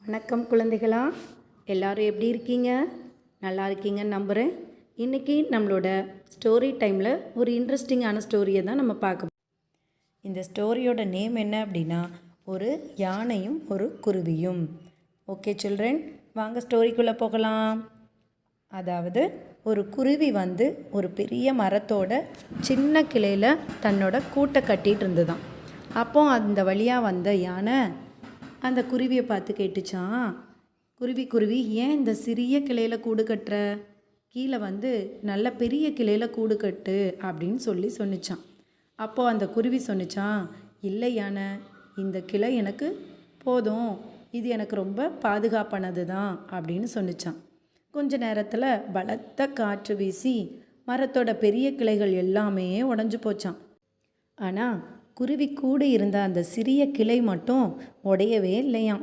வணக்கம் குழந்தைகளா, எல்லோரும் எப்படி இருக்கீங்க? நல்லா இருக்கீங்கன்னு நம்புகிறேன். இன்றைக்கி நம்மளோட ஸ்டோரி டைமில் ஒரு இன்ட்ரெஸ்டிங்கான ஸ்டோரியை தான் நம்ம பார்க்க. இந்த ஸ்டோரியோட நேம் என்ன அப்படின்னா, ஒரு யானையும் ஒரு குருவியும். ஓகே சில்ட்ரன், வாங்க ஸ்டோரிக்குள்ளே போகலாம். அதாவது ஒரு குருவி ஒரு பெரிய மரத்தோட சின்ன கிளையில் தன்னோட கூட்டை கட்டிகிட்டு இருந்ததுதான். அப்போ அந்த வழியாக வந்த யானை அந்த குருவியை பார்த்து கேட்டுச்சான், குருவி ஏன் இந்த சிறிய கிளையில் கூடு கட்டுற? கீழே நல்ல பெரிய கிளையில் கூடு கட்டு அப்படின்னு சொன்னிச்சான். அப்போது அந்த குருவி சொன்னிச்சான், இல்லை யானை, இந்த கிளை எனக்கு போதும், இது எனக்கு ரொம்ப பாதுகாப்பானது தான் அப்படின்னு சொன்னிச்சான். கொஞ்ச நேரத்தில் பலத்த காற்று வீசி மரத்தோட பெரிய கிளைகள் எல்லாமே உடஞ்சி போச்சான். ஆனால் குருவி கூட இருந்த அந்த சிறிய கிளை மட்டும் உடையவே இல்லையாம்.